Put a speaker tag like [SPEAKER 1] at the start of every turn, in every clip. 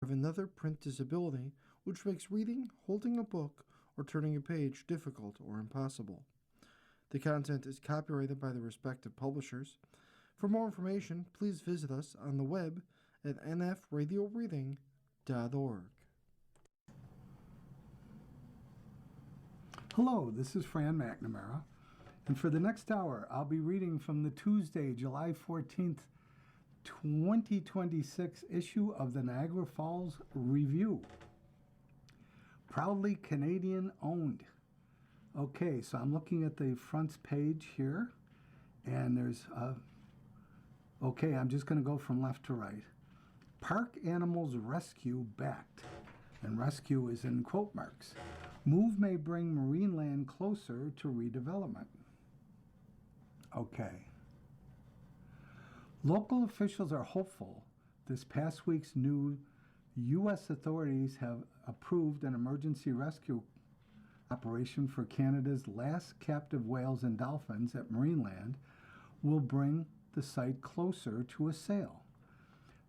[SPEAKER 1] Have another print disability, which makes reading, holding a book, or turning a page difficult or impossible. The content is copyrighted by the respective publishers. For more information, please visit us on the web at nfradioreading.org.
[SPEAKER 2] Hello, this is Fran McNamara, and for the next hour, I'll be reading from the Tuesday, July 14th, 2026 issue of the Niagara Falls Review. Proudly Canadian owned. Okay, so I'm looking at the front page here, and there's okay, I'm just going to go from left to right. Park Animals Rescue backed, and rescue is in quote marks. Move may bring marine land closer to redevelopment. Okay. Local officials are hopeful this past week's new U.S. authorities have approved an emergency rescue operation for Canada's last captive whales and dolphins at Marineland will bring the site closer to a sale.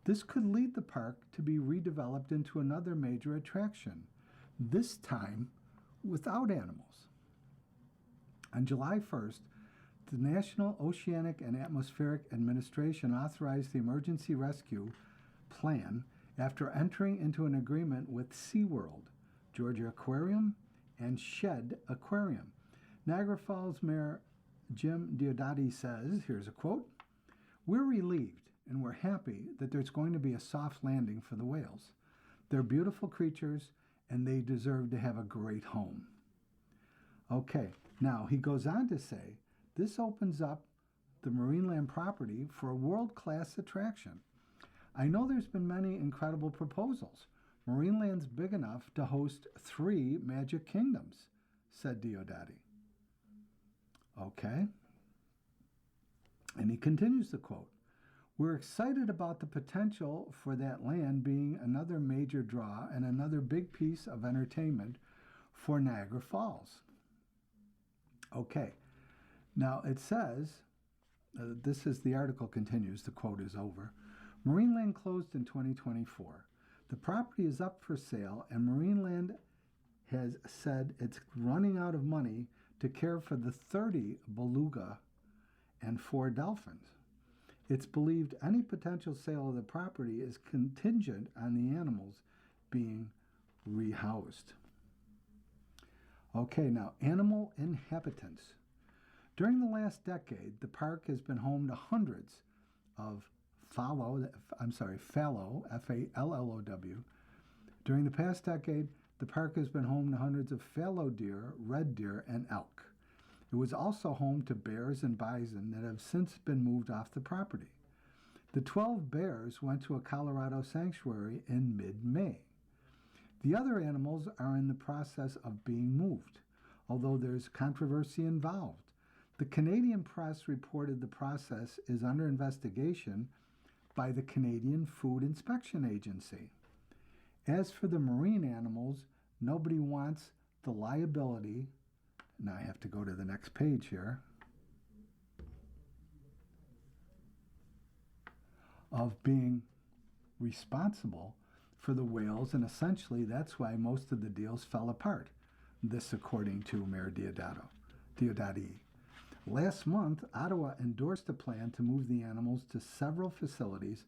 [SPEAKER 2] This could lead the park to be redeveloped into another major attraction, this time without animals. On July 1st, the National Oceanic and Atmospheric Administration authorized the emergency rescue plan after entering into an agreement with SeaWorld, Georgia Aquarium, and Shed Aquarium. Niagara Falls Mayor Jim Diodati says, here's a quote, "We're relieved and we're happy that there's going to be a soft landing for the whales. They're beautiful creatures and they deserve to have a great home." Okay, now he goes on to say, this opens up the Marineland property for a world-class attraction. I know there's been many incredible proposals. Marineland's big enough to host 3 Magic Kingdoms, said Diodati. Okay. And he continues the quote, "We're excited about the potential for that land being another major draw and another big piece of entertainment for Niagara Falls." Okay. Now it says, the article continues, the quote is over. Marineland closed in 2024. The property is up for sale, and Marineland has said it's running out of money to care for the 30 beluga and 4 dolphins. It's believed any potential sale of the property is contingent on the animals being rehoused. Okay, now animal inhabitants. During the last decade, the park has been home to hundreds of fallow, F-A-L-L-O-W. During the past decade, the park has been home to hundreds of fallow deer, red deer, and elk. It was also home to bears and bison that have since been moved off the property. The 12 bears went to a Colorado sanctuary in mid-May. The other animals are in the process of being moved, although there's controversy involved. The Canadian press reported the process is under investigation by the Canadian Food Inspection Agency. As for the marine animals, nobody wants the liability. Now I have to go to the next page here. Of being responsible for the whales, and essentially that's why most of the deals fell apart. This according to Mayor Diodati. Last month, Ottawa endorsed a plan to move the animals to several facilities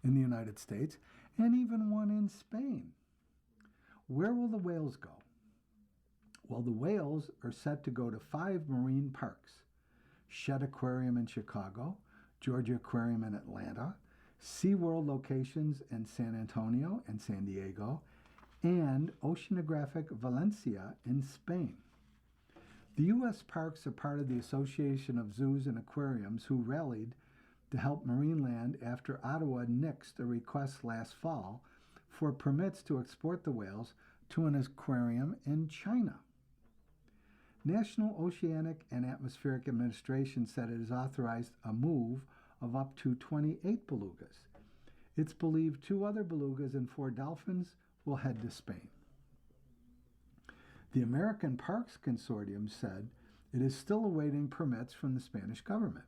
[SPEAKER 2] in the United States and even one in Spain. Where will the whales go? Well, the whales are set to go to 5 marine parks: Shed Aquarium in Chicago, Georgia Aquarium in Atlanta, SeaWorld locations in San Antonio and San Diego, and Oceanographic Valencia in Spain. The U.S. parks are part of the Association of Zoos and Aquariums, who rallied to help Marineland after Ottawa nixed a request last fall for permits to export the whales to an aquarium in China. National Oceanic and Atmospheric Administration said it has authorized a move of up to 28 belugas. It's believed 2 other belugas and 4 dolphins will head to Spain. The American Parks Consortium said it is still awaiting permits from the Spanish government.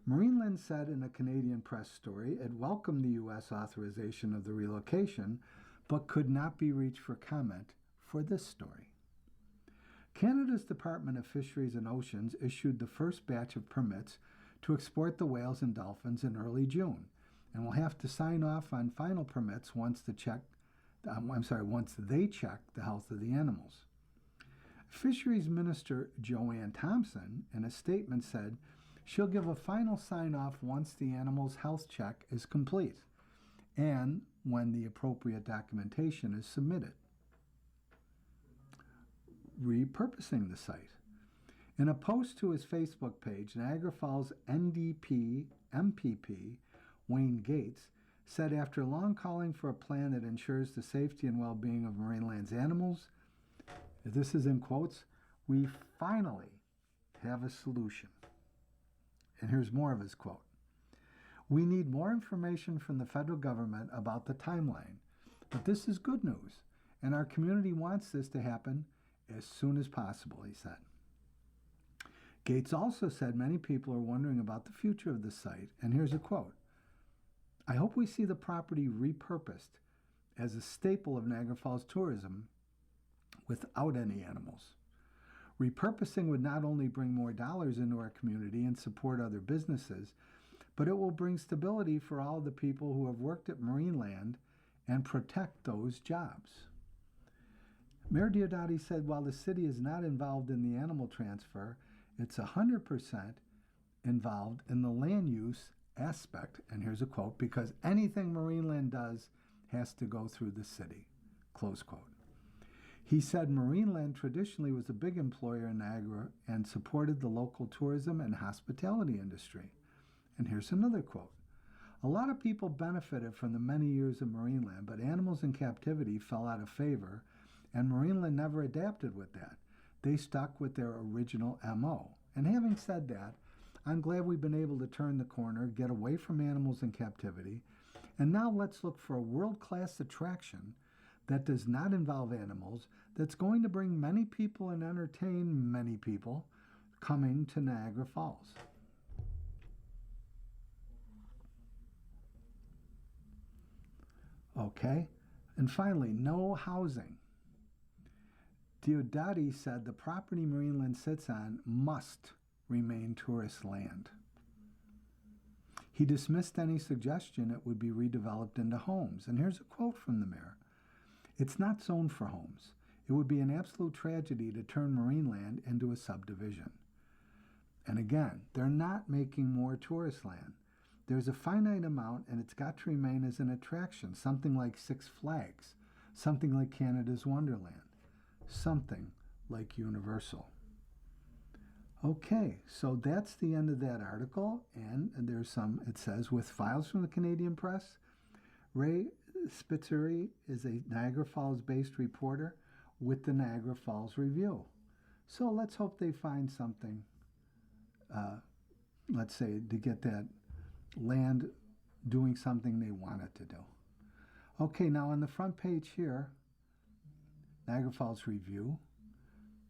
[SPEAKER 2] Marineland said in a Canadian press story it welcomed the U.S. authorization of the relocation, but could not be reached for comment for this story. Canada's Department of Fisheries and Oceans issued the first batch of permits to export the whales and dolphins in early June, and will have to sign off on final permits once they check the health of the animals. Fisheries Minister Joanne Thompson, in a statement, said she'll give a final sign-off once the animal's health check is complete and when the appropriate documentation is submitted. Repurposing the site. In a post to his Facebook page, Niagara Falls NDP MPP Wayne Gates said after long calling for a plan that ensures the safety and well-being of Marineland's animals, this is in quotes, we finally have a solution. And here's more of his quote. We need more information from the federal government about the timeline, but this is good news, and our community wants this to happen as soon as possible, he said. Gates also said many people are wondering about the future of the site, and here's a quote. I hope we see the property repurposed as a staple of Niagara Falls tourism without any animals. Repurposing would not only bring more dollars into our community and support other businesses, but it will bring stability for all the people who have worked at Marineland and protect those jobs. Mayor Diodati said while the city is not involved in the animal transfer, it's 100% involved in the land use aspect, and here's a quote, because anything Marineland does has to go through the city, close quote. He said Marineland traditionally was a big employer in Niagara and supported the local tourism and hospitality industry. And here's another quote. A lot of people benefited from the many years of Marineland, but animals in captivity fell out of favor, and Marineland never adapted with that. They stuck with their original MO. And having said that, I'm glad we've been able to turn the corner, get away from animals in captivity, and now let's look for a world-class attraction that does not involve animals, that's going to bring many people and entertain many people coming to Niagara Falls. Okay, and finally, no housing. Diodati said the property Marineland sits on must remain tourist land. He dismissed any suggestion it would be redeveloped into homes. And here's a quote from the mayor. It's not zoned for homes. It would be an absolute tragedy to turn Marineland into a subdivision. And again, they're not making more tourist land. There's a finite amount, and it's got to remain as an attraction, something like Six Flags, something like Canada's Wonderland, something like Universal. Okay, so that's the end of that article, and there's some, it says, with files from the Canadian press, Ray Spitzeri is a Niagara Falls-based reporter with the Niagara Falls Review. So let's hope they find something, let's say, to get that land doing something they want it to do. Okay, now on the front page here, Niagara Falls Review,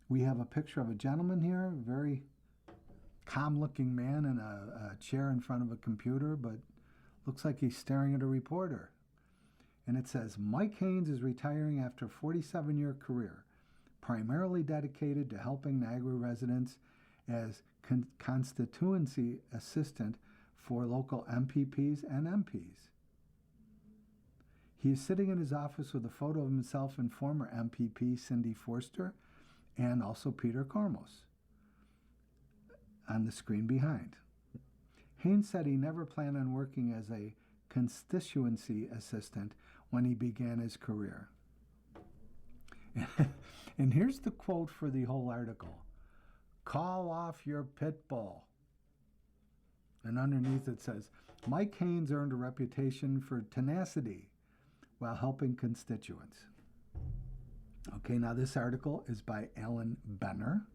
[SPEAKER 2] we have a picture of a gentleman here, a very calm-looking man in a chair in front of a computer, but looks like he's staring at a reporter. And it says, Mike Haynes is retiring after a 47-year career, primarily dedicated to helping Niagara residents as constituency assistant for local MPPs and MPs. He is sitting in his office with a photo of himself and former MPP Cindy Forster and also Peter Kormos on the screen behind. Haynes said he never planned on working as a constituency assistant when he began his career. And here's the quote for the whole article. Call off your pit bull. And underneath it says, Mike Haynes earned a reputation for tenacity while helping constituents. Okay, now this article is by Alan Benner.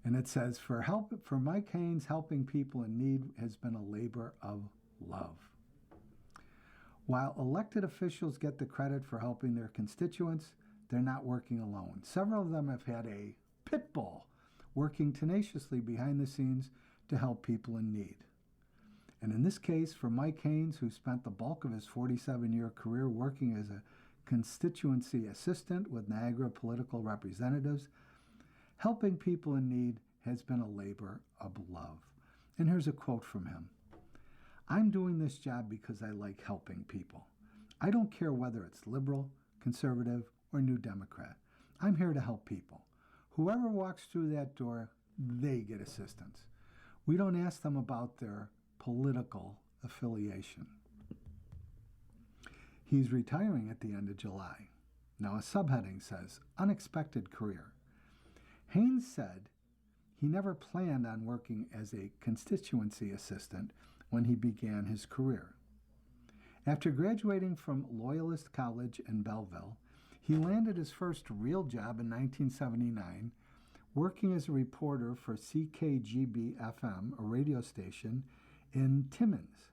[SPEAKER 2] And it says, for Mike Haynes, helping people in need has been a labor of love. While elected officials get the credit for helping their constituents, they're not working alone. Several of them have had a pit bull working tenaciously behind the scenes to help people in need. And in this case, for Mike Haynes, who spent the bulk of his 47-year career working as a constituency assistant with Niagara political representatives, helping people in need has been a labor of love. And here's a quote from him. "I'm doing this job because I like helping people. I don't care whether it's liberal, conservative, or New Democrat. I'm here to help people. Whoever walks through that door, they get assistance. We don't ask them about their political affiliation." He's retiring at the end of July. Now a subheading says, "Unexpected career." Haynes said he never planned on working as a constituency assistant when he began his career. After graduating from Loyalist College in Belleville, he landed his first real job in 1979, working as a reporter for CKGB-FM, a radio station in Timmins.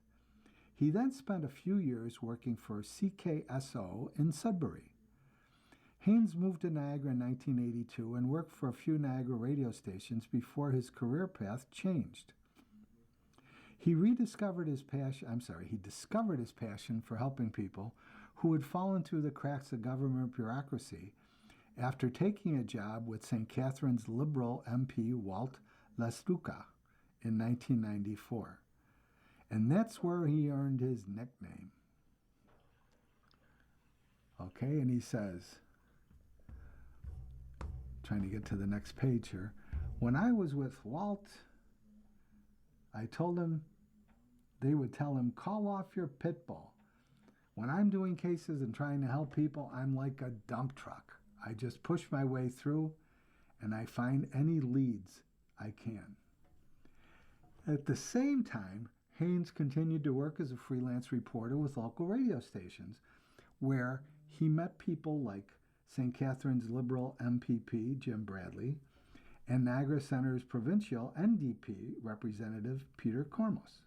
[SPEAKER 2] He then spent a few years working for CKSO in Sudbury. Haynes moved to Niagara in 1982 and worked for a few Niagara radio stations before his career path changed. He discovered his passion for helping people who had fallen through the cracks of government bureaucracy after taking a job with St. Catharines Liberal MP Walt Lastuca in 1994. And that's where he earned his nickname. Okay, and he says, trying to get to the next page here, "When I was with Walt, I told him they would tell him, 'Call off your pit bull.' When I'm doing cases and trying to help people, I'm like a dump truck. I just push my way through and I find any leads I can." At the same time, Haynes continued to work as a freelance reporter with local radio stations, where he met people like St. Catharines Liberal MPP Jim Bradley and Niagara Center's provincial NDP representative Peter Kormos.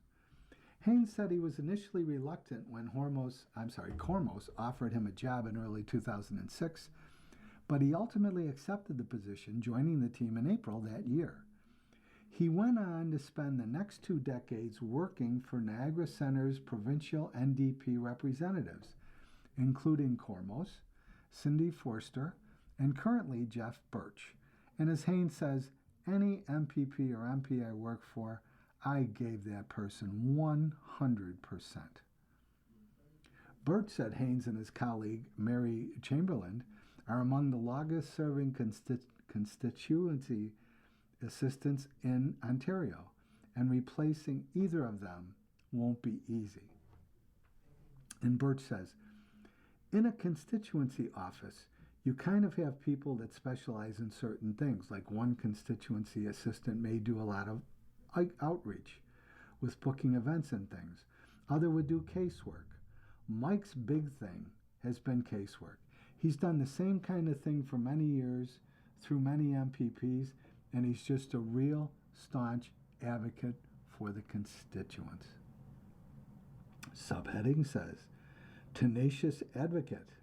[SPEAKER 2] Haynes said he was initially reluctant when Kormos offered him a job in early 2006, but he ultimately accepted the position, joining the team in April that year. He went on to spend the next 2 decades working for Niagara Center's provincial NDP representatives, including Kormos, Cindy Forster, and currently Jeff Birch. And as Haynes says, "Any MPP or MP I work for, I gave that person 100%. Birch said Haynes and his colleague Mary Chamberlain are among the longest-serving constituency assistants in Ontario, and replacing either of them won't be easy. And Birch says, "In a constituency office, you kind of have people that specialize in certain things. Like one constituency assistant may do a lot of outreach with booking events and things. Other would do casework. Mike's big thing has been casework. He's done the same kind of thing for many years through many MPPs, and he's just a real staunch advocate for the constituents." Subheading says, "Tenacious advocate."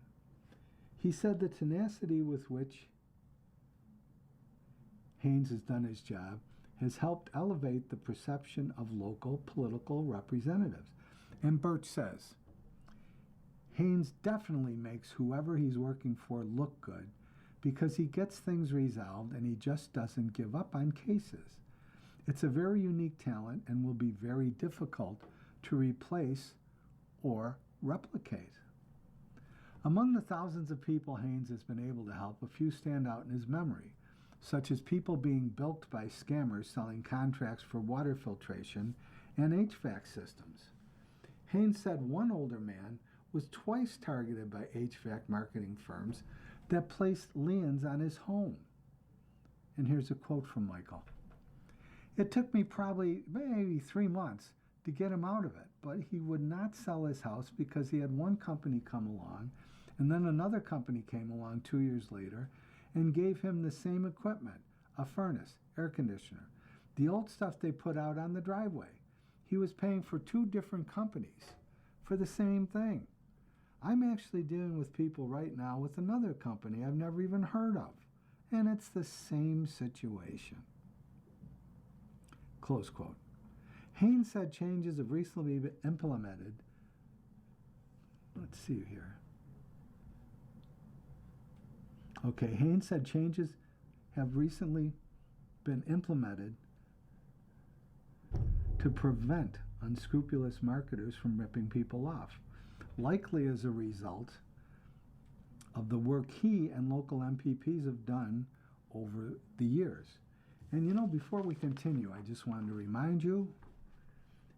[SPEAKER 2] He said the tenacity with which Haynes has done his job has helped elevate the perception of local political representatives. And Birch says, Haynes definitely makes whoever he's working for look good because he gets things resolved and he just doesn't give up on cases. It's a very unique talent and will be very difficult to replace or replicate. Among the thousands of people Haynes has been able to help, a few stand out in his memory, such as people being bilked by scammers selling contracts for water filtration and HVAC systems. Haynes said one older man was twice targeted by HVAC marketing firms that placed liens on his home. And here's a quote from Michael. "It took me probably maybe 3 months to get him out of it, but he would not sell his house because he had one company come along, and then another company came along 2 years later and gave him the same equipment, a furnace, air conditioner, the old stuff they put out on the driveway. He was paying for 2 different companies for the same thing. I'm actually dealing with people right now with another company I've never even heard of, and it's the same situation." Close quote. Haynes said changes have recently been implemented. Let's see here. Okay, Haynes said changes have recently been implemented to prevent unscrupulous marketers from ripping people off, likely as a result of the work he and local MPPs have done over the years. And you know, before we continue, I just wanted to remind you,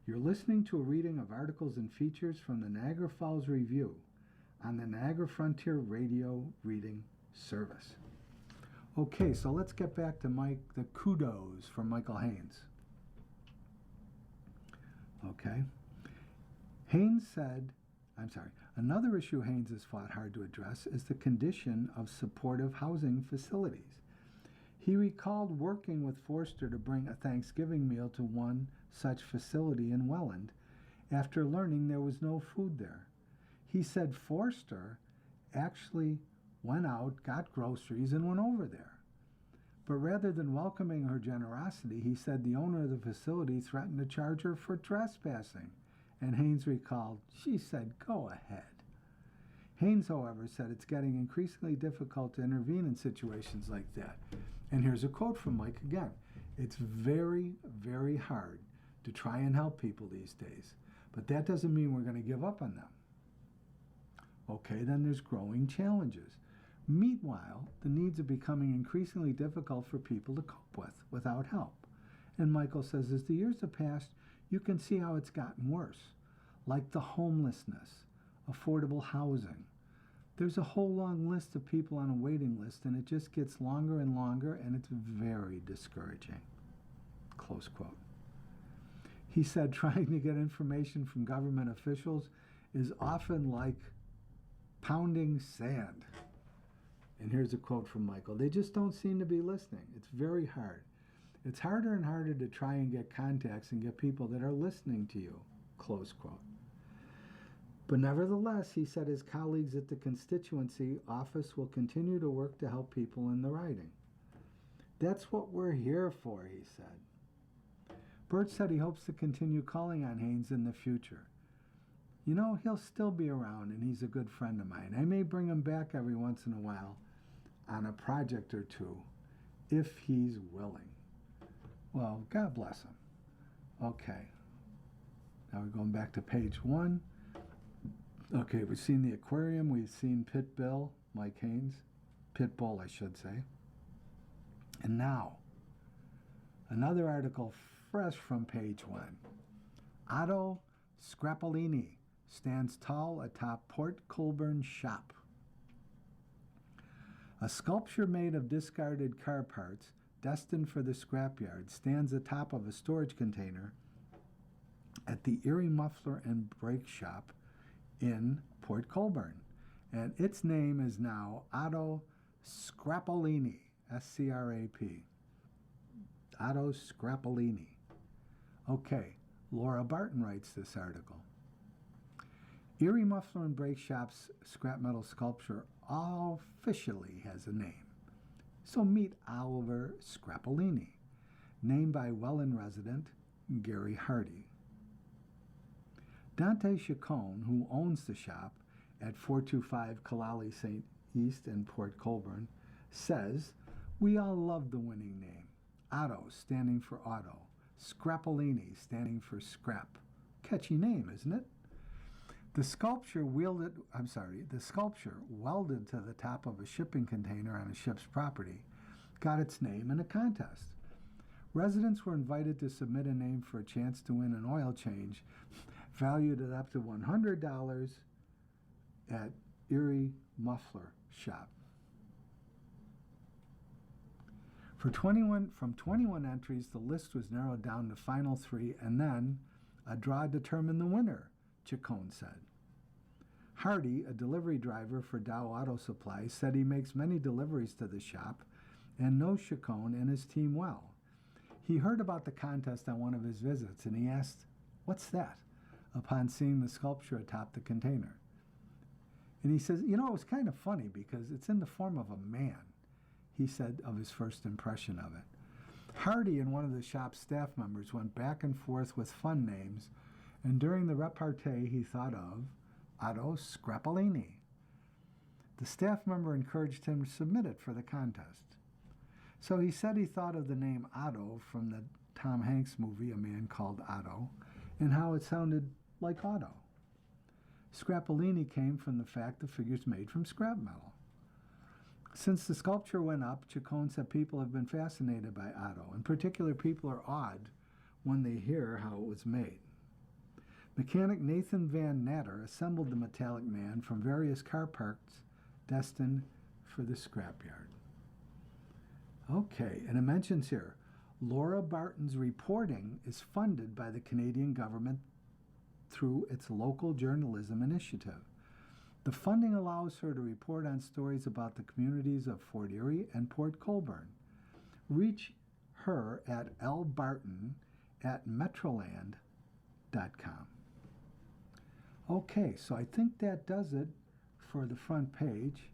[SPEAKER 2] you're listening to a reading of articles and features from the Niagara Falls Review on the Niagara Frontier Radio Reading Service. Okay, so let's get back to the kudos from Michael Haynes. Okay. Another issue Haynes has fought hard to address is the condition of supportive housing facilities. He recalled working with Forster to bring a Thanksgiving meal to one such facility in Welland after learning there was no food there. He said Forster actually went out, got groceries, and went over there. But rather than welcoming her generosity, he said the owner of the facility threatened to charge her for trespassing. And Haynes recalled, she said, go ahead. Haynes, however, said it's getting increasingly difficult to intervene in situations like that. And here's a quote from Mike again. It's very, very hard to try and help people these days. But that doesn't mean we're going to give up on them. Okay, then there's growing challenges. Meanwhile, the needs are becoming increasingly difficult for people to cope with without help. And Michael says, as the years have passed, you can see how it's gotten worse, like the homelessness, affordable housing. There's a whole long list of people on a waiting list, and it just gets longer and longer, and it's very discouraging. Close quote. He said trying to get information from government officials is often like pounding sand. And here's a quote from Michael. They just don't seem to be listening. It's very hard. It's harder and harder to try and get contacts and get people that are listening to you. Close quote. But nevertheless, he said his colleagues at the constituency office will continue to work to help people in the riding. That's what we're here for, he said. Bert said he hopes to continue calling on Haynes in the future. You know, he'll still be around, and he's a good friend of mine. I may bring him back every once in a while on a project or two, if he's willing. Well, God bless him. Okay. Now we're going back to page 1. Okay, we've seen the aquarium. We've seen Pit Bill, Mike Haynes. Pit Bull, I should say. And now, another article fresh from page 1. Otto Scrapolini stands tall atop Port Colborne shop. A sculpture made of discarded car parts, destined for the scrapyard, stands atop of a storage container at the Erie Muffler and Brake Shop in Port Colborne. And its name is now Otto Scrapolini, S-C-R-A-P. Otto Scrapolini. Okay, Laura Barton writes this article. Erie Muffler and Brake Shop's scrap metal sculpture officially has a name. So meet Oliver Scrapolini, named by Welland resident Gary Hardy. Dante Chacon, who owns the shop at 425 Kalali St. East in Port Colborne, says, we all love the winning name. Otto standing for auto, Scrapolini standing for scrap. Catchy name, isn't it? The sculpture welded to the top of a shipping container on a ship's property got its name in a contest. Residents were invited to submit a name for a chance to win an oil change valued at up to $100 at Erie Muffler Shop. From 21 entries, the list was narrowed down to final 3, and then a draw determined the winner, Chacon said. Hardy, a delivery driver for Dow Auto Supply, said he makes many deliveries to the shop and knows Chacon and his team well. He heard about the contest on one of his visits, and he asked, what's that? Upon seeing the sculpture atop the container. And he says, you know, it was kind of funny because it's in the form of a man, he said of his first impression of it. Hardy and one of the shop's staff members went back and forth with fun names, and during the repartee he thought of Otto Scrapolini. The staff member encouraged him to submit it for the contest. So he said he thought of the name Otto from the Tom Hanks movie A Man Called Otto, and how it sounded like Otto. Scrapolini came from the fact the figure's made from scrap metal. Since the sculpture went up, Chacon said people have been fascinated by Otto. In particular, people are awed when they hear how it was made. Mechanic Nathan Van Natter assembled the metallic man from various car parts destined for the scrapyard. Okay, and it mentions here, Laura Barton's reporting is funded by the Canadian government through its local journalism initiative. The funding allows her to report on stories about the communities of Fort Erie and Port Colborne. Reach her at lbarton@metroland.com. Okay, so I think that does it for the front page.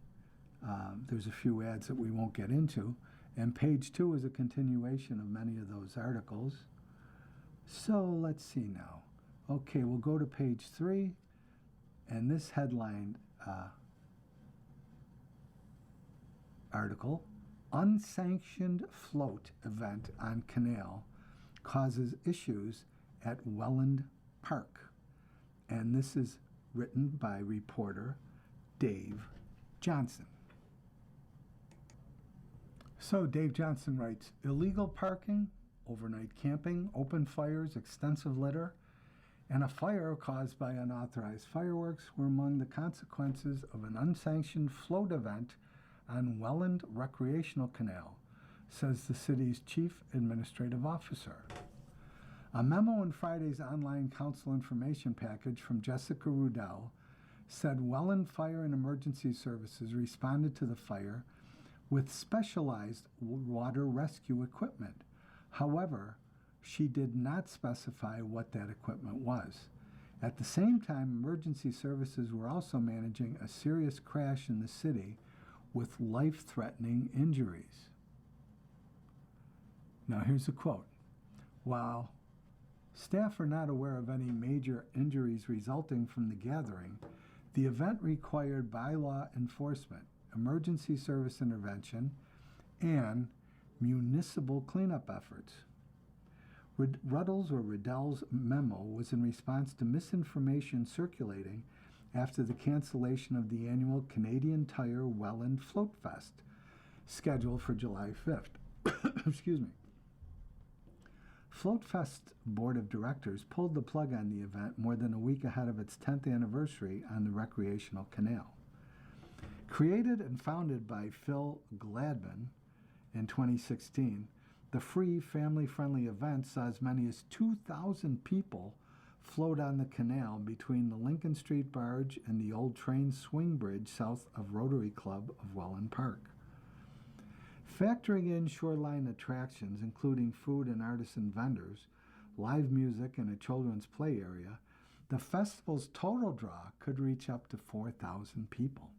[SPEAKER 2] There's a few ads that we won't get into. And page 2 is a continuation of many of those articles. So let's see now. Okay, we'll go to page 3. And this headline article, Unsanctioned Float Event on Canal Causes Issues at Welland Park. And this is written by reporter Dave Johnson. So Dave Johnson writes, illegal parking, overnight camping, open fires, extensive litter, and a fire caused by unauthorized fireworks were among the consequences of an unsanctioned float event on Welland Recreational Canal, says the city's chief administrative officer. A memo in Friday's online council information package from Jessica Rudell said Welland Fire and Emergency Services responded to the fire with specialized water rescue equipment. However, she did not specify what that equipment was. At the same time, emergency services were also managing a serious crash in the city with life-threatening injuries. Now here's a quote. While staff are not aware of any major injuries resulting from the gathering, the event required bylaw enforcement, emergency service intervention, and municipal cleanup efforts. Riddell's memo was in response to misinformation circulating after the cancellation of the annual Canadian Tire Welland Float Fest, scheduled for July 5th. Excuse me. Float Fest Board of Directors pulled the plug on the event more than a week ahead of its 10th anniversary on the recreational canal. Created and founded by Phil Gladman in 2016, the free, family-friendly event saw as many as 2,000 people float on the canal between the Lincoln Street Barge and the old train swing bridge south of Rotary Club of Welland Park. Factoring in shoreline attractions, including food and artisan vendors, live music, and a children's play area, the festival's total draw could reach up to 4,000 people.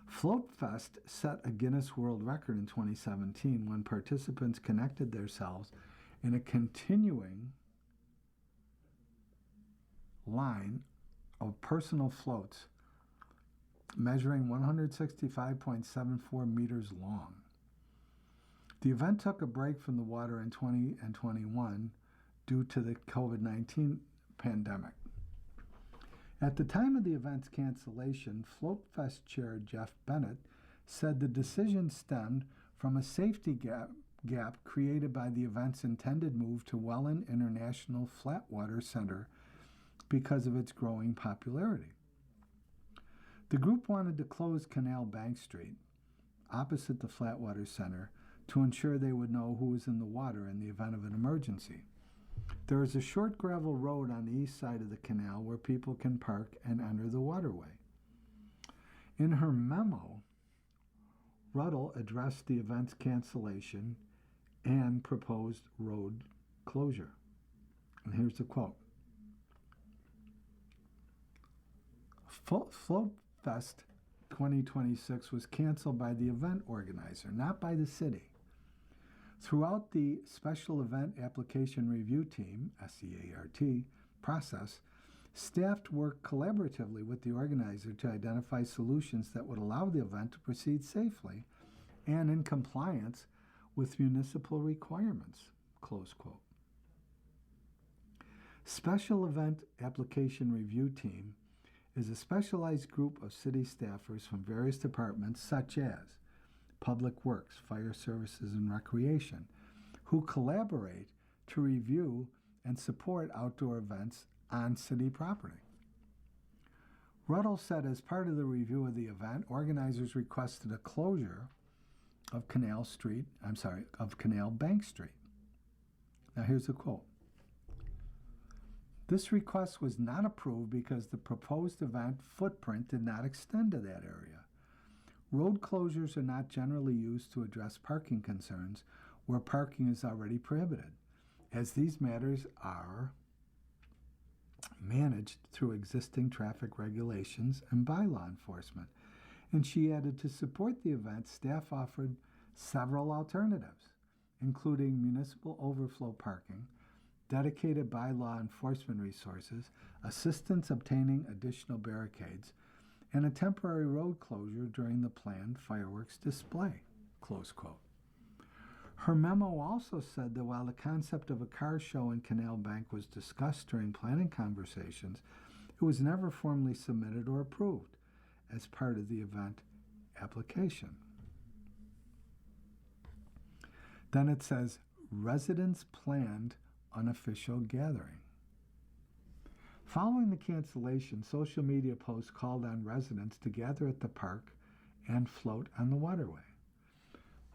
[SPEAKER 2] Float Fest set a Guinness World Record in 2017 when participants connected themselves in a continuing line of personal floats measuring 165.74 meters long. The event took a break from the water in 2020 and 21 due to the COVID-19 pandemic. At the time of the event's cancellation, Float Fest chair Jeff Bennett said the decision stemmed from a safety gap created by the event's intended move to Welland International Flatwater Center because of its growing popularity. The group wanted to close Canal Bank Street, opposite the Flatwater Center, to ensure they would know who was in the water in the event of an emergency. There is a short gravel road on the east side of the canal where people can park and enter the waterway. In her memo, Ruddle addressed the event's cancellation and proposed road closure. And here's the quote. Float Fest 2026 was canceled by the event organizer, not by the city. Throughout the Special Event Application Review Team, SEART, process, staff worked collaboratively with the organizer to identify solutions that would allow the event to proceed safely and in compliance with municipal requirements, close quote. Special Event Application Review Team is a specialized group of city staffers from various departments such as Public Works, Fire Services, and Recreation, who collaborate to review and support outdoor events on city property. Ruddle said as part of the review of the event, organizers requested a closure of Canal Bank Street. Now here's a quote. This request was not approved because the proposed event footprint did not extend to that area. Road closures are not generally used to address parking concerns where parking is already prohibited, as these matters are managed through existing traffic regulations and bylaw enforcement. And she added, to support the event, staff offered several alternatives, including municipal overflow parking, dedicated bylaw enforcement resources, assistance obtaining additional barricades, and a temporary road closure during the planned fireworks display, close quote. Her memo also said that while the concept of a car show in Canal Bank was discussed during planning conversations, it was never formally submitted or approved as part of the event application. Then it says, residents planned unofficial gathering. Following the cancellation, social media posts called on residents to gather at the park and float on the waterway.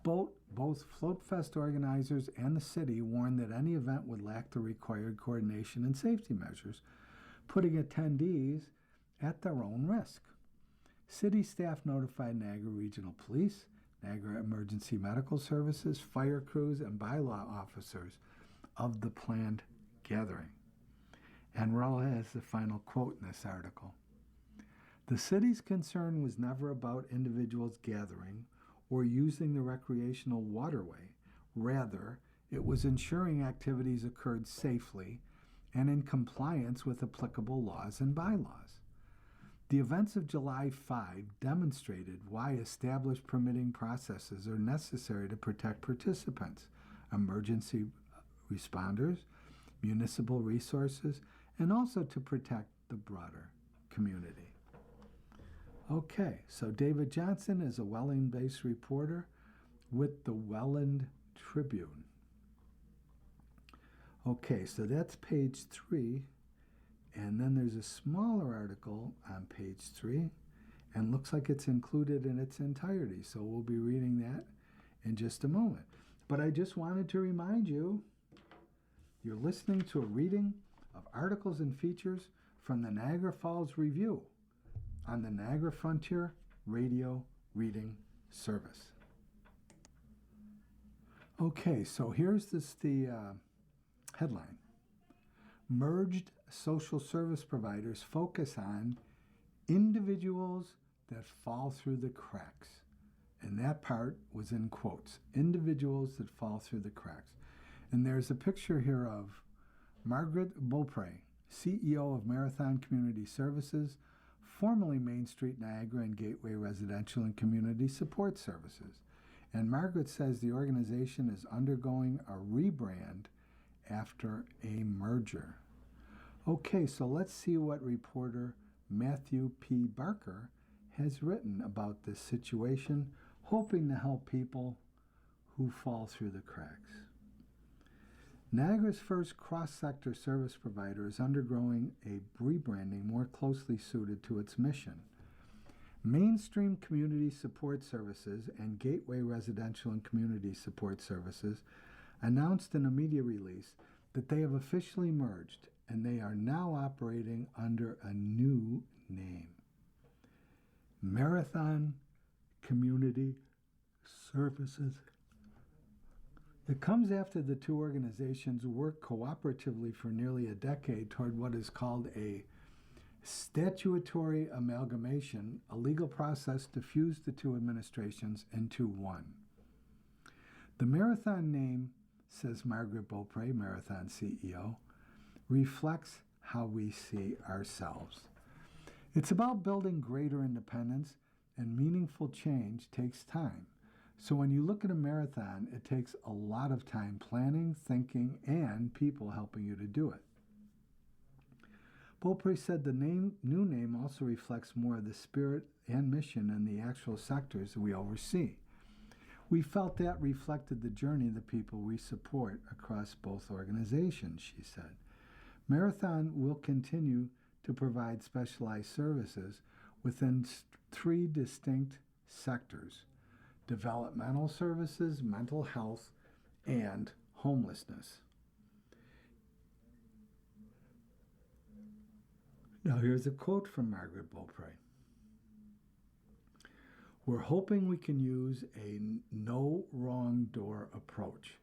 [SPEAKER 2] Both Float Fest organizers and the city warned that any event would lack the required coordination and safety measures, putting attendees at their own risk. City staff notified Niagara Regional Police, Niagara Emergency Medical Services, fire crews, and bylaw officers of the planned gathering. And Ruddle has the final quote in this article. The city's concern was never about individuals gathering or using the recreational waterway. Rather, it was ensuring activities occurred safely and in compliance with applicable laws and bylaws. The events of July 5 demonstrated why established permitting processes are necessary to protect participants, emergency responders, municipal resources, and also to protect the broader community. Okay, so David Johnson is a Welland-based reporter with the Welland Tribune. Okay, so that's page 3, and then there's a smaller article on page 3, and looks like it's included in its entirety, so we'll be reading that in just a moment. But I just wanted to remind you, you're listening to a reading of articles and features from the Niagara Falls Review on the Niagara Frontier Radio Reading Service. Okay, so here's the headline. Merged social service providers focus on individuals that fall through the cracks. And that part was in quotes, individuals that fall through the cracks. And there's a picture here of Margaret Beaupre, CEO of Marathon Community Services, formerly Main Street Niagara and Gateway Residential and Community Support Services. And Margaret says the organization is undergoing a rebrand after a merger. Okay, so let's see what reporter Matthew P. Barker has written about this situation, hoping to help people who fall through the cracks. Niagara's first cross-sector service provider is undergoing a rebranding more closely suited to its mission. Mainstream Community Support Services and Gateway Residential and Community Support Services announced in a media release that they have officially merged and they are now operating under a new name. Marathon Community Services. It comes after the two organizations worked cooperatively for nearly a decade toward what is called a statutory amalgamation, a legal process to fuse the two administrations into one. The marathon name, says Margaret Beaupre, Marathon CEO, reflects how we see ourselves. It's about building greater independence, and meaningful change takes time. So when you look at a marathon, it takes a lot of time planning, thinking, and people helping you to do it. Beaupre said the new name also reflects more of the spirit and mission in the actual sectors that we oversee. We felt that reflected the journey of the people we support across both organizations, she said. Marathon will continue to provide specialized services within 3 distinct sectors: developmental services, mental health, and homelessness. Now here's a quote from Margaret Beaupre. We're hoping we can use a no wrong door approach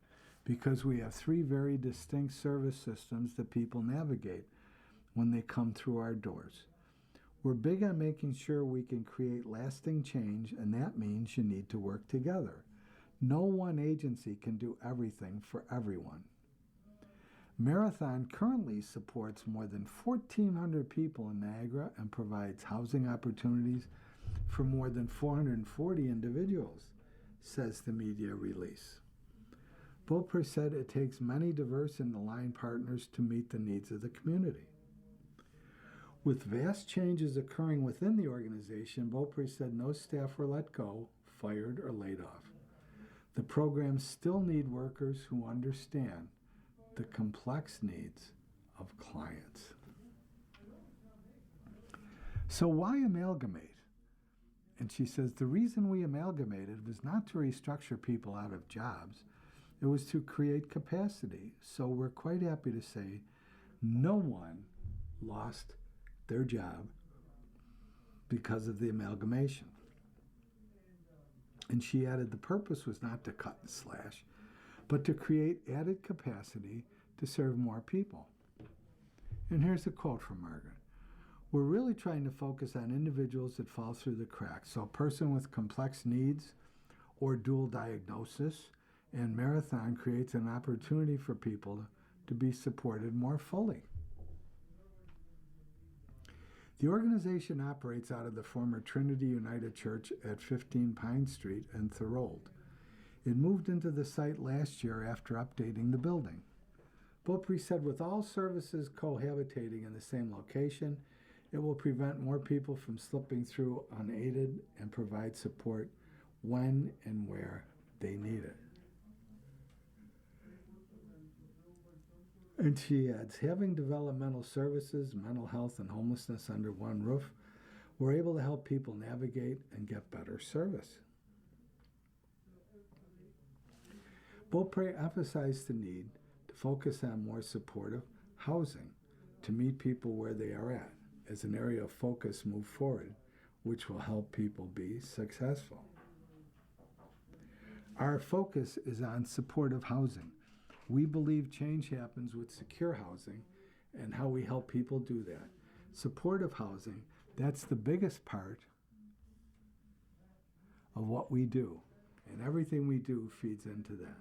[SPEAKER 2] because we have 3 very distinct service systems that people navigate when they come through our doors. We're big on making sure we can create lasting change, and that means you need to work together. No one agency can do everything for everyone. Marathon currently supports more than 1,400 people in Niagara and provides housing opportunities for more than 440 individuals, says the media release. Beaupre said it takes many diverse and aligned partners to meet the needs of the community. With vast changes occurring within the organization, Beaupre said no staff were let go, fired, or laid off. The programs still need workers who understand the complex needs of clients. So why amalgamate? And she says the reason we amalgamated was not to restructure people out of jobs. It was to create capacity. So we're quite happy to say no one lost their job because of the amalgamation. And she added the purpose was not to cut and slash, but to create added capacity to serve more people. And here's a quote from Margaret. We're really trying to focus on individuals that fall through the cracks. So a person with complex needs or dual diagnosis, and Marathon creates an opportunity for people to be supported more fully. The organization operates out of the former Trinity United Church at 15 Pine Street in Thorold. It moved into the site last year after updating the building. Beaupre said with all services cohabitating in the same location, it will prevent more people from slipping through unaided and provide support when and where they need it. And she adds, having developmental services, mental health, and homelessness under one roof, we're able to help people navigate and get better service. Beaupre emphasized the need to focus on more supportive housing to meet people where they are at as an area of focus move forward, which will help people be successful. Our focus is on supportive housing. We believe change happens with secure housing and how we help people do that. Supportive housing, that's the biggest part of what we do, and everything we do feeds into that.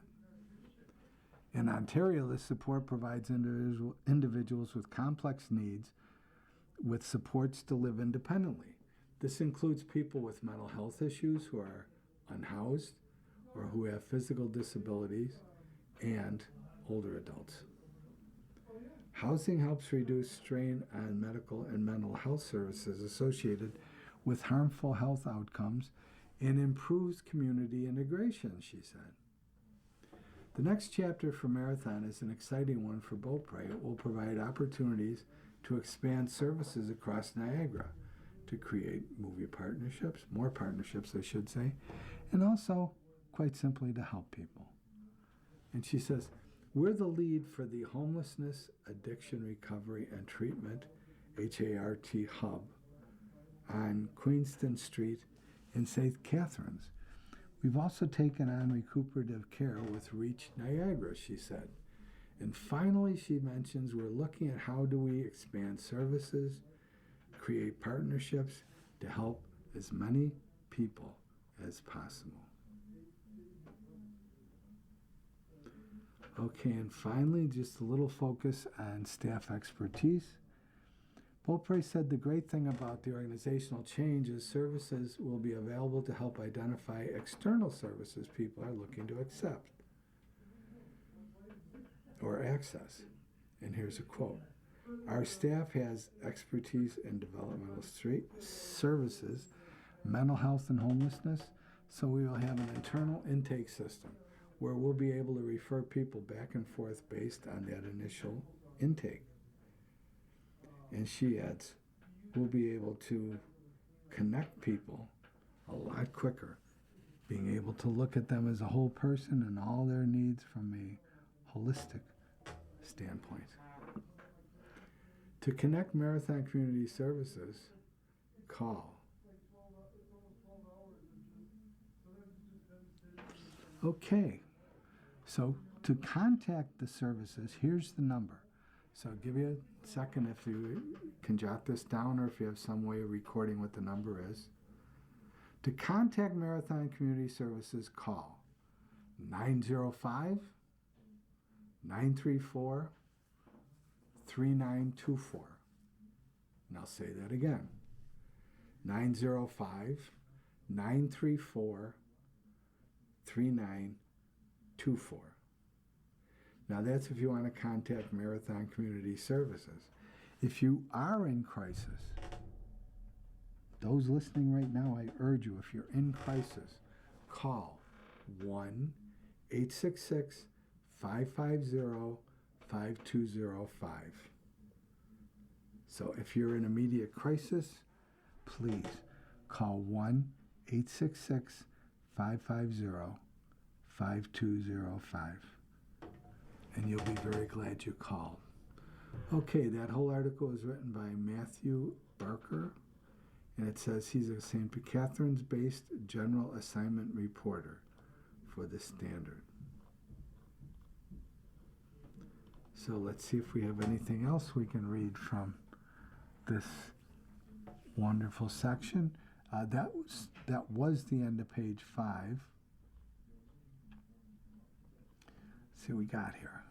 [SPEAKER 2] In Ontario, this support provides individuals with complex needs with supports to live independently. This includes people with mental health issues who are unhoused or who have physical disabilities and older adults. Housing helps reduce strain on medical and mental health services associated with harmful health outcomes and improves community integration, she said. The next chapter for Marathon is an exciting one for Beaupre. It will provide opportunities to expand services across Niagara, to create movie partnerships, more partnerships, I should say, and also, quite simply, to help people. And she says, we're the lead for the Homelessness, Addiction Recovery and Treatment, HART Hub, on Queenston Street in St. Catharines. We've also taken on recuperative care with Reach Niagara, she said. And finally, she mentions we're looking at how do we expand services, create partnerships to help as many people as possible. Okay, and finally, just a little focus on staff expertise. Beaupre said the great thing about the organizational change is services will be available to help identify external services people are looking to accept or access. And here's a quote. Our staff has expertise in developmental services, mental health and homelessness, so we will have an internal intake system where we'll be able to refer people back and forth based on that initial intake. And she adds, we'll be able to connect people a lot quicker, being able to look at them as a whole person and all their needs from a holistic standpoint. To connect Marathon Community Services, call. Okay, so to contact the services, here's the number. So I'll give you a second if you can jot this down or if you have some way of recording what the number is. To contact Marathon Community Services, call 905 934 3924. And I'll say that again. 905 934 3924. Now that's if you want to contact Marathon Community Services. If you are in crisis, those listening right now, I urge you, if you're in crisis, call 1-866-550-5205. So if you're in immediate crisis, please call 1-866-550-5205. And you'll be very glad you called. Okay, that whole article is written by Matthew Barker, and it says he's a St. Catharines-based general assignment reporter for the Standard. So let's see if we have anything else we can read from this wonderful section. That was the end of page 5. Let's see what we got here.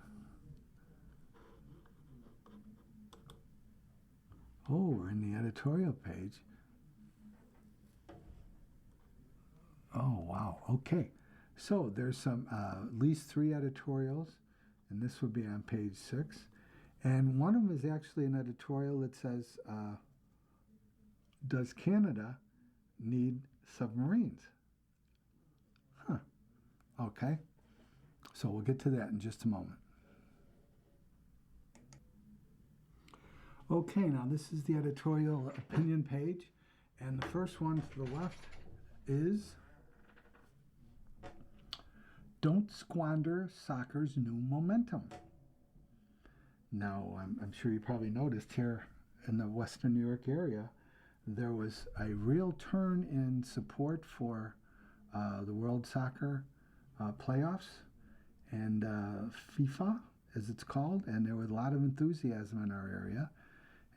[SPEAKER 2] Oh, we're in the editorial page. Oh, wow. Okay. So there's some, at least 3 editorials, and this would be on page 6. And one of them is actually an editorial that says, does Canada need submarines? Huh. Okay. So we'll get to that in just a moment. Okay, now this is the editorial opinion page, and the first one to the left is, don't squander soccer's new momentum. Now, I'm sure you probably noticed here in the Western New York area, there was a real turn in support for the World Soccer playoffs and FIFA, as it's called, and there was a lot of enthusiasm in our area.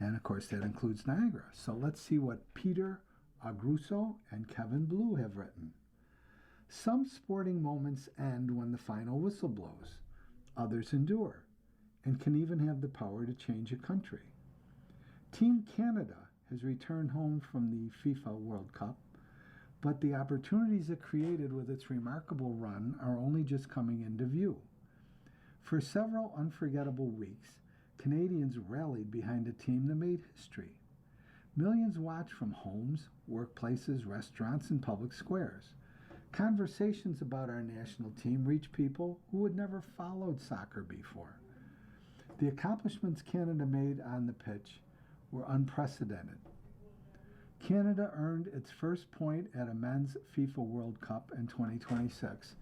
[SPEAKER 2] And of course, that includes Niagara. So let's see what Peter Agruso and Kevin Blue have written. Some sporting moments end when the final whistle blows. Others endure and can even have the power to change a country. Team Canada has returned home from the FIFA World Cup, but the opportunities it created with its remarkable run are only just coming into view. For several unforgettable weeks, Canadians rallied behind a team that made history. Millions watched from homes, workplaces, restaurants, and public squares. Conversations about our national team reached people who had never followed soccer before. The accomplishments Canada made on the pitch were unprecedented. Canada earned its first point at a men's FIFA World Cup in 2026,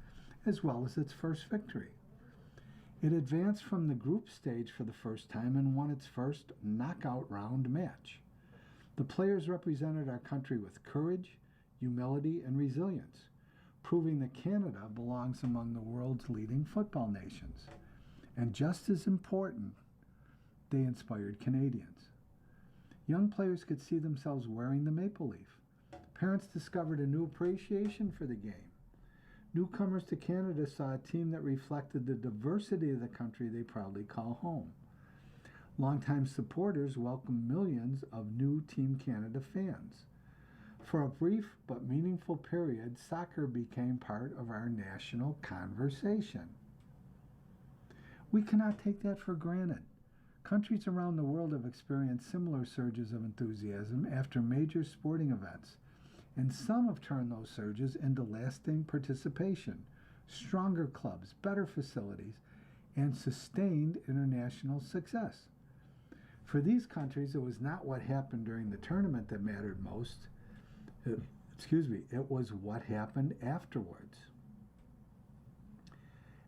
[SPEAKER 2] as well as its first victory. It advanced from the group stage for the first time and won its first knockout round match. The players represented our country with courage, humility, and resilience, proving that Canada belongs among the world's leading football nations. And just as important, they inspired Canadians. Young players could see themselves wearing the maple leaf. Parents discovered a new appreciation for the game. Newcomers to Canada saw a team that reflected the diversity of the country they proudly call home. Longtime supporters welcomed millions of new Team Canada fans. For a brief but meaningful period, soccer became part of our national conversation. We cannot take that for granted. Countries around the world have experienced similar surges of enthusiasm after major sporting events, and some have turned those surges into lasting participation, stronger clubs, better facilities, and sustained international success. For these countries, it was not what happened during the tournament that mattered most. It was what happened afterwards.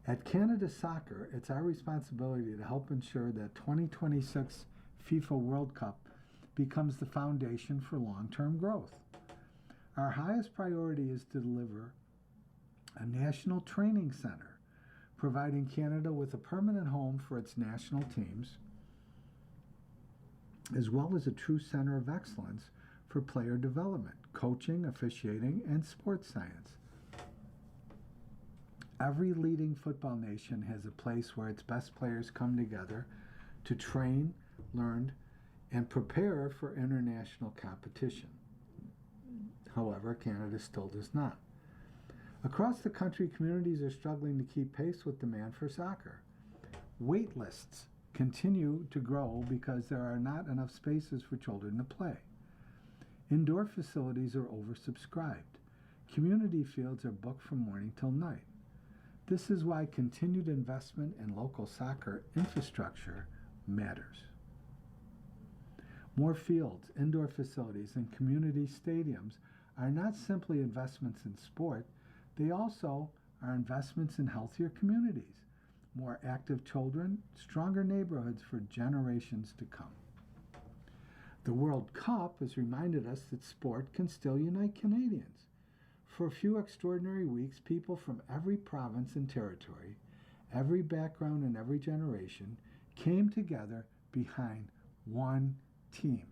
[SPEAKER 2] At Canada Soccer, it's our responsibility to help ensure that 2026 FIFA World Cup becomes the foundation for long-term growth. Our highest priority is to deliver a national training center, providing Canada with a permanent home for its national teams, as well as a true center of excellence for player development, coaching, officiating, and sports science. Every leading football nation has a place where its best players come together to train, learn, and prepare for international competition. However, Canada still does not. Across the country, communities are struggling to keep pace with demand for soccer. Wait lists continue to grow because there are not enough spaces for children to play. Indoor facilities are oversubscribed. Community fields are booked from morning till night. This is why continued investment in local soccer infrastructure matters. More fields, indoor facilities, and community stadiums are not simply investments in sport, they also are investments in healthier communities, more active children, stronger neighborhoods for generations to come. The World Cup has reminded us that sport can still unite Canadians. For a few extraordinary weeks, people from every province and territory, every background and every generation came together behind one team.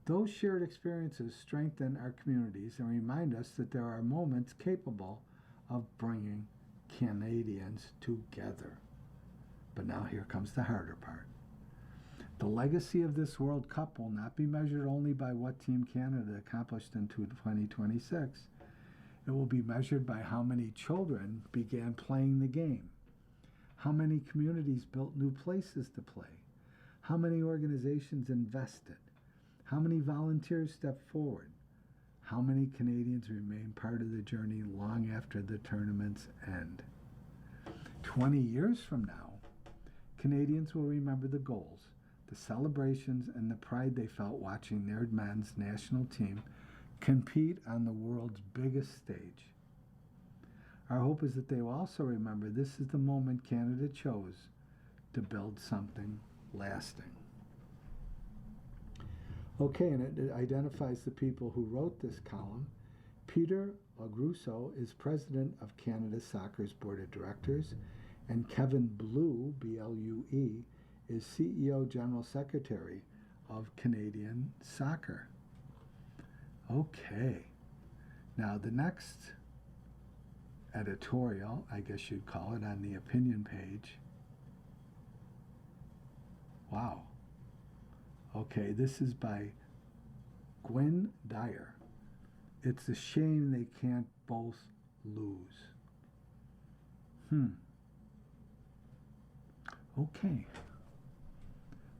[SPEAKER 2] Those shared experiences strengthen our communities and remind us that there are moments capable of bringing Canadians together. But now here comes the harder part. The legacy of this World Cup will not be measured only by what Team Canada accomplished in 2026. It will be measured by how many children began playing the game, how many communities built new places to play, how many organizations invested, how many volunteers stepped forward, how many Canadians remain part of the journey long after the tournament's end. 20 years from now, Canadians will remember the goals, the celebrations, and the pride they felt watching their men's national team compete on the world's biggest stage. Our hope is that they will also remember this is the moment Canada chose to build something lasting. Okay, and it identifies the people who wrote this column. Peter Lagrusso is president of Canada Soccer's board of directors, and Kevin Blue, B-L-U-E, is CEO General Secretary of Canadian Soccer. Okay, now the next editorial, I guess you'd call it, on the opinion page. Wow. Okay, this is by Gwen Dyer. It's a shame they can't both lose. Okay.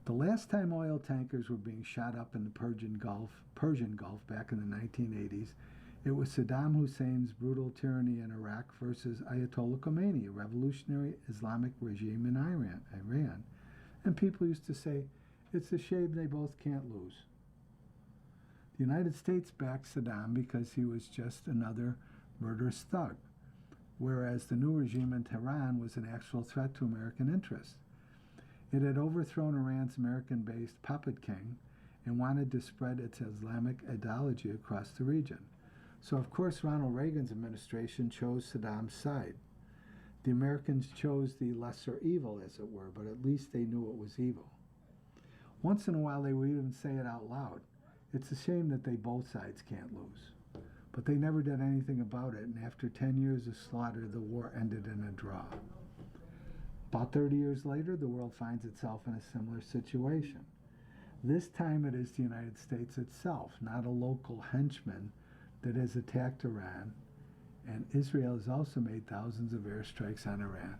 [SPEAKER 2] The last time oil tankers were being shot up in the Persian Gulf back in the 1980s, it was Saddam Hussein's brutal tyranny in Iraq versus Ayatollah Khomeini, a revolutionary Islamic regime in Iran. And people used to say, it's a shame they both can't lose. The United States backed Saddam because he was just another murderous thug, whereas the new regime in Tehran was an actual threat to American interests. It had overthrown Iran's American-based puppet king and wanted to spread its Islamic ideology across the region. So, of course, Ronald Reagan's administration chose Saddam's side. The Americans chose the lesser evil, as it were, but at least they knew it was evil. Once in a while, they would even say it out loud. It's a shame that both sides can't lose. but they never did anything about it, and after 10 years of slaughter, the war ended in a draw. About 30 years later, the world finds itself in a similar situation. This time it is the United States itself, not a local henchman, that has attacked Iran, and Israel has also made thousands of airstrikes on Iran.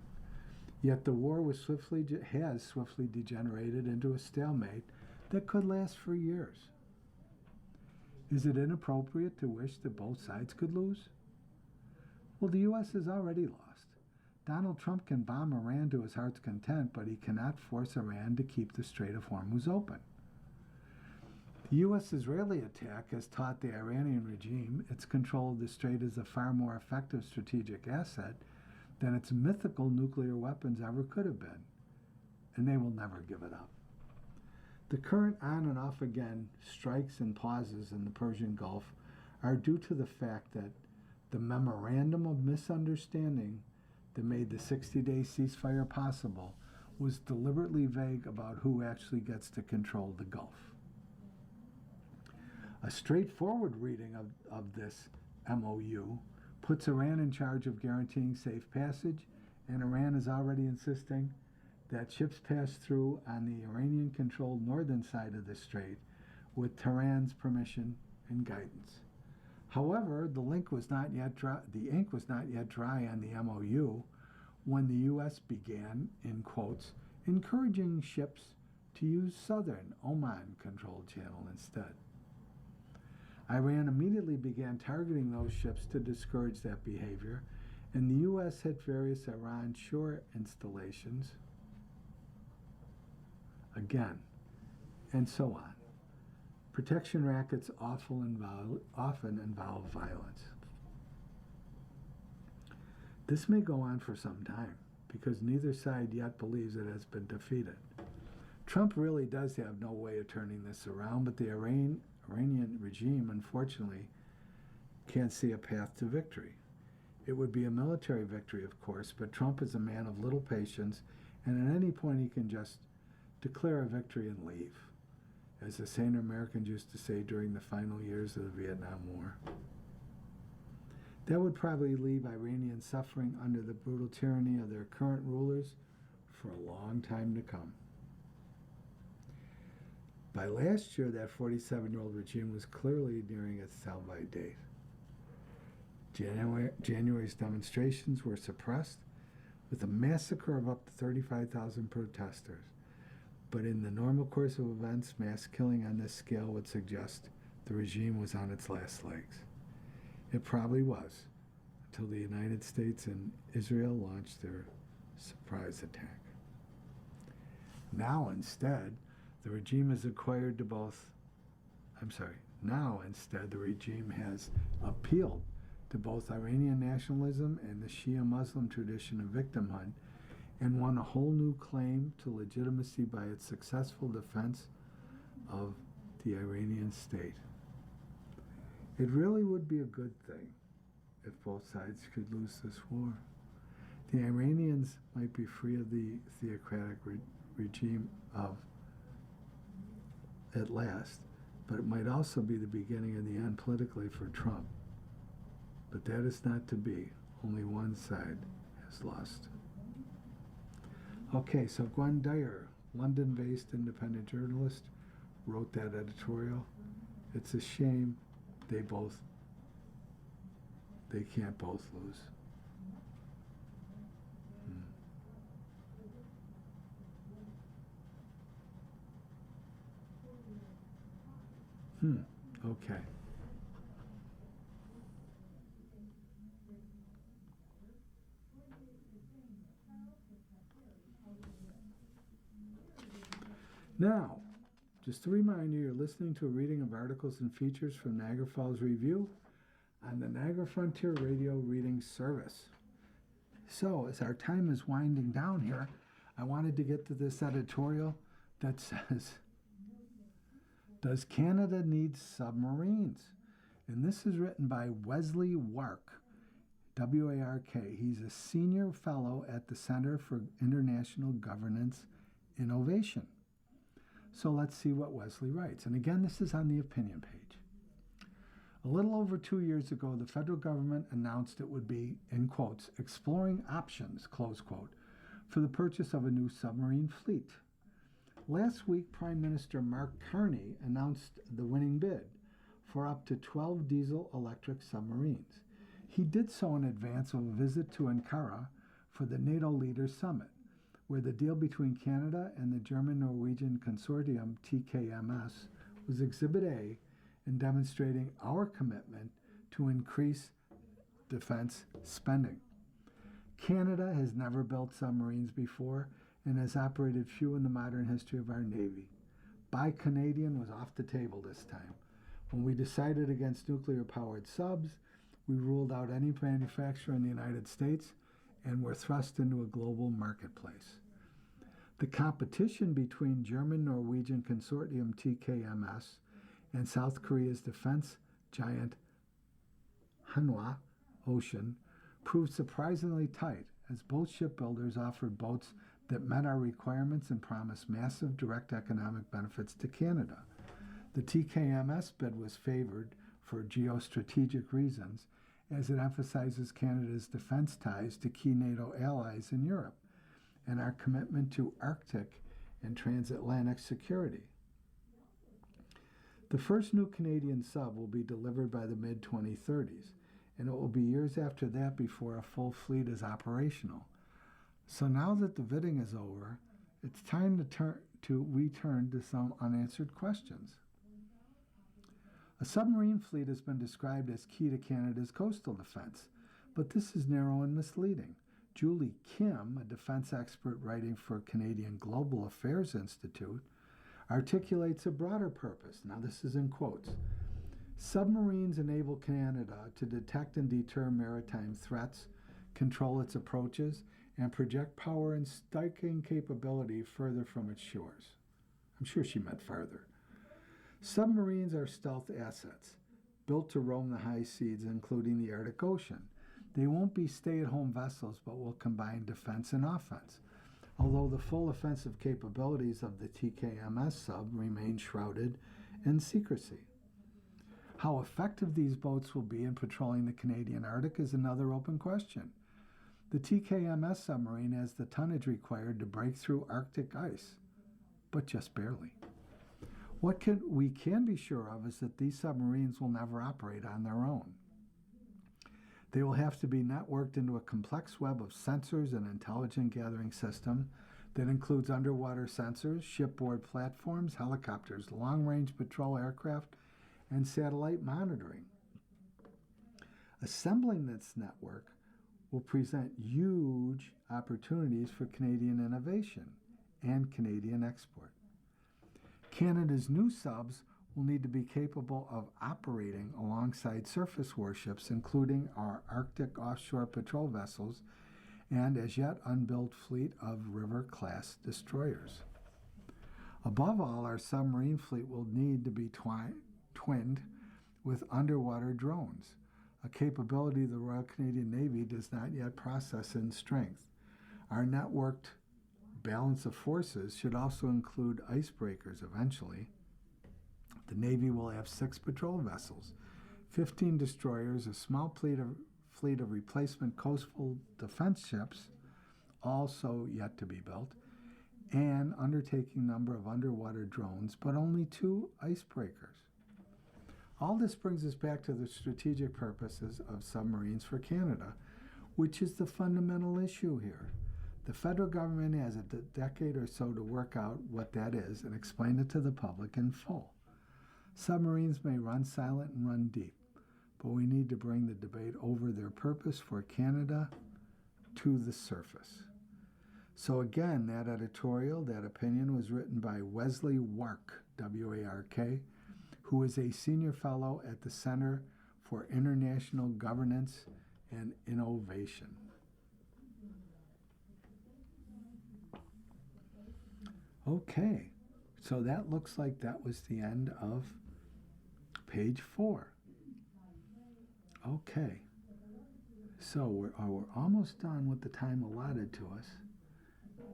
[SPEAKER 2] Yet the war has swiftly degenerated into a stalemate that could last for years. Is it inappropriate to wish that both sides could lose? Well, the U.S. has already lost. Donald Trump can bomb Iran to his heart's content, but he cannot force Iran to keep the Strait of Hormuz open. The U.S.-Israeli attack has taught the Iranian regime its control of the strait is a far more effective strategic asset than its mythical nuclear weapons ever could have been, and they will never give it up. The current on and off again strikes and pauses in the Persian Gulf are due to the fact that the memorandum of misunderstanding that made the 60-day ceasefire possible was deliberately vague about who actually gets to control the Gulf. A straightforward reading of this MOU puts Iran in charge of guaranteeing safe passage, and Iran is already insisting that ships pass through on the Iranian-controlled northern side of the strait with Tehran's permission and guidance. However, the ink was not yet dry on the MOU when the U.S. began, in quotes, encouraging ships to use southern Oman-controlled channel instead. Iran immediately began targeting those ships to discourage that behavior, and the U.S. hit various Iran shore installations again, and so on. Protection rackets often involve violence. This may go on for some time, because neither side yet believes it has been defeated. Trump really does have no way of turning this around, but the Iranian regime, unfortunately, can't see a path to victory. It would be a military victory, of course, but Trump is a man of little patience, and at any point he can just declare a victory and leave, as the sane Americans used to say during the final years of the Vietnam War. That would probably leave Iranians suffering under the brutal tyranny of their current rulers for a long time to come. By last year, that 47-year-old regime was clearly nearing its sell-by date. January's demonstrations were suppressed with a massacre of up to 35,000 protesters. But in the normal course of events, mass killing on this scale would suggest the regime was on its last legs. It probably was, until the United States and Israel launched their surprise attack. Now instead, the regime has appealed to both Iranian nationalism and the Shia Muslim tradition of victimhood, and won a whole new claim to legitimacy by its successful defense of the Iranian state. It really would be a good thing if both sides could lose this war. The Iranians might be free of the theocratic regime at last, but it might also be the beginning of the end politically for Trump. But that is not to be. Only one side has lost. Okay, so Gwen Dyer, London-based independent journalist, wrote that editorial. It's a shame they can't both lose. Okay. Now, just to remind you, you're listening to a reading of articles and features from Niagara Falls Review on the Niagara Frontier Radio Reading Service. So, as our time is winding down here, I wanted to get to this editorial that says, "Does Canada need submarines?" And this is written by Wesley Wark, W-A-R-K. He's a senior fellow at the Center for International Governance Innovation. So let's see what Wesley writes. And again, this is on the opinion page. A little over 2 years ago, the federal government announced it would be, in quotes, exploring options, close quote, for the purchase of a new submarine fleet. Last week, Prime Minister Mark Carney announced the winning bid for up to 12 diesel-electric submarines. He did so in advance of a visit to Ankara for the NATO Leaders Summit, where the deal between Canada and the German-Norwegian consortium TKMS was Exhibit A in demonstrating our commitment to increase defense spending. Canada has never built submarines before and has operated few in the modern history of our Navy. Buy Canadian was off the table this time. When we decided against nuclear-powered subs, we ruled out any manufacturer in the United States and were thrust into a global marketplace. The competition between German-Norwegian consortium TKMS and South Korea's defense giant Hanwha Ocean proved surprisingly tight, as both shipbuilders offered boats that met our requirements and promised massive direct economic benefits to Canada. The TKMS bid was favored for geostrategic reasons, as it emphasizes Canada's defense ties to key NATO allies in Europe and our commitment to Arctic and transatlantic security. The first new Canadian sub will be delivered by the mid-2030s, and it will be years after that before a full fleet is operational. So now that the bidding is over, it's time to return to some unanswered questions. A submarine fleet has been described as key to Canada's coastal defense, but this is narrow and misleading. Julie Kim, a defense expert writing for Canadian Global Affairs Institute, articulates a broader purpose. Now this is in quotes. Submarines enable Canada to detect and deter maritime threats, control its approaches, and project power and striking capability further from its shores. I'm sure she meant farther. Submarines are stealth assets, built to roam the high seas, including the Arctic Ocean. They won't be stay-at-home vessels, but will combine defense and offense, although the full offensive capabilities of the TKMS sub remain shrouded in secrecy. How effective these boats will be in patrolling the Canadian Arctic is another open question. The TKMS submarine has the tonnage required to break through Arctic ice, but just barely. What we can be sure of is that these submarines will never operate on their own. They will have to be networked into a complex web of sensors and intelligence gathering system that includes underwater sensors, shipboard platforms, helicopters, long-range patrol aircraft, and satellite monitoring. Assembling this network will present huge opportunities for Canadian innovation and Canadian export. Canada's new subs will need to be capable of operating alongside surface warships, including our Arctic offshore patrol vessels and as yet unbuilt fleet of river-class destroyers. Above all, our submarine fleet will need to be twinned with underwater drones, a capability the Royal Canadian Navy does not yet possess in strength. Our networked balance of forces should also include icebreakers eventually. The Navy will have 6 patrol vessels, 15 destroyers, a small fleet of replacement coastal defense ships, also yet to be built, and undertaking number of underwater drones, but only 2 icebreakers. All this brings us back to the strategic purposes of submarines for Canada, which is the fundamental issue here. The federal government has a decade or so to work out what that is and explain it to the public in full. Submarines may run silent and run deep, but we need to bring the debate over their purpose for Canada to the surface. So again, that editorial, that opinion was written by Wesley Wark, W-A-R-K, who is a senior fellow at the Center for International Governance and Innovation. Okay, so that looks like that was the end of page 4. Okay, so we're almost done with the time allotted to us,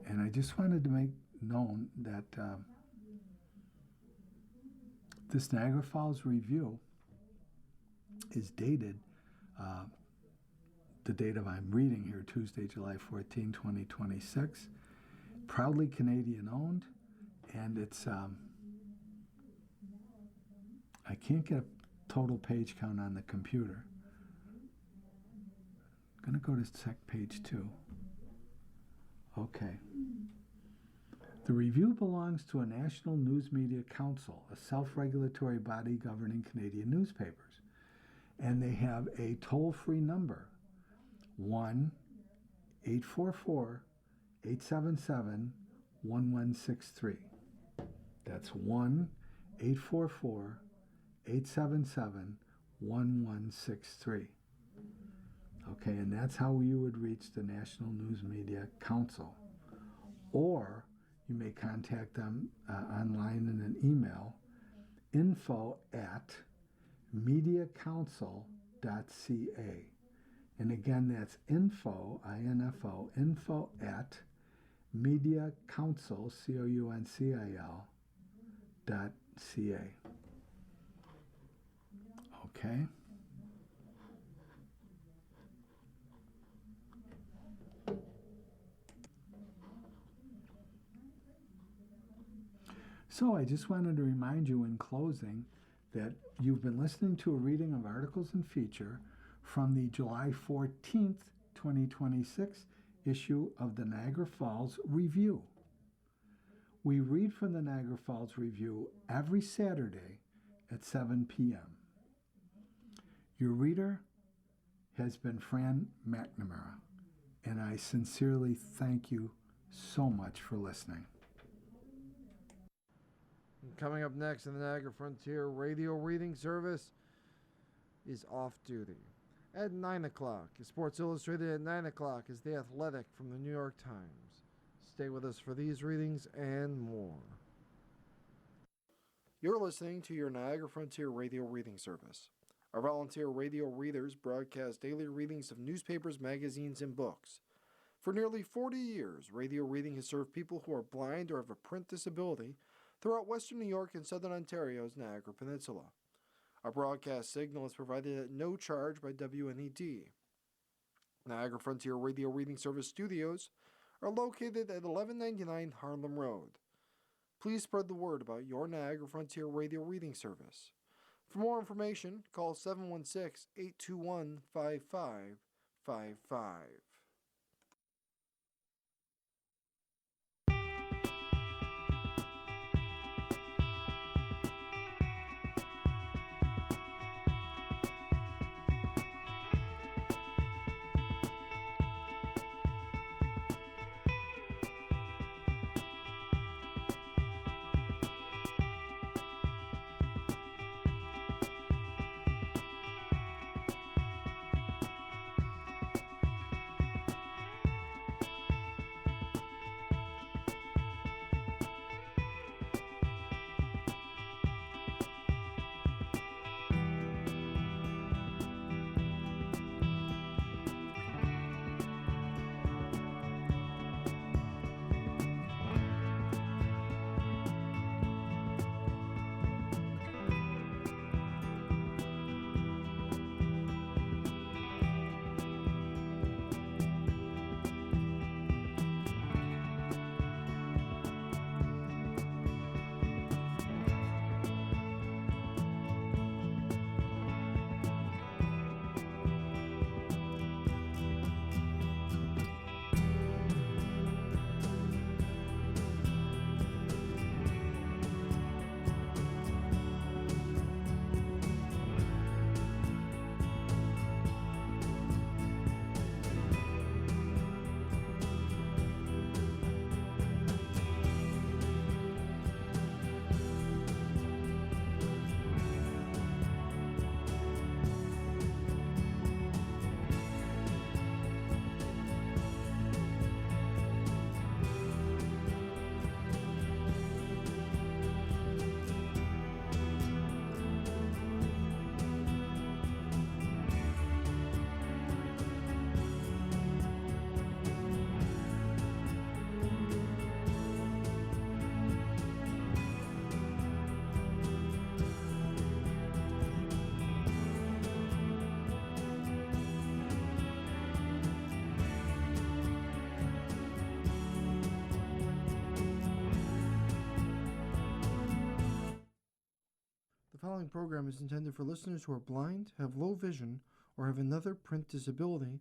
[SPEAKER 2] and I just wanted to make known that this Niagara Falls review is dated, the date of I'm reading here, Tuesday, July 14, 2026. Proudly Canadian owned, and it's, I can't get a total page count on the computer. I'm going to go to page 2. Okay. The review belongs to a National News Media Council, a self-regulatory body governing Canadian newspapers. And they have a toll-free number, 1-844-877-1163. That's 1-844-877-1163. Okay, and that's how you would reach the National News Media Council. Or you may contact them online in an email, info@mediacouncil.ca. And again, that's info, I-N-F-O, info@mediacouncil, COUNCIL.ca. Okay? So I just wanted to remind you in closing that you've been listening to a reading of articles and feature from the July 14th, 2026 issue of the Niagara Falls Review. We read from the Niagara Falls Review every Saturday at 7 p.m. Your reader has been Fran McNamara, and I sincerely thank you so much for listening.
[SPEAKER 1] Coming up next in the Niagara Frontier Radio Reading Service is Off Duty. At 9 o'clock, Sports Illustrated at 9 o'clock is The Athletic from the New York Times. Stay with us for these readings and more. You're listening to your Niagara Frontier Radio Reading Service. Our volunteer radio readers broadcast daily readings of newspapers, magazines, and books. For nearly 40 years, radio reading has served people who are blind or have a print disability throughout Western New York and Southern Ontario's Niagara Peninsula. Our broadcast signal is provided at no charge by WNED. Niagara Frontier Radio Reading Service studios are located at 1199 Harlem Road. Please spread the word about your Niagara Frontier Radio Reading Service. For more information, call 716-821-5555. following program is intended for listeners who are blind, have low vision, or have another print disability,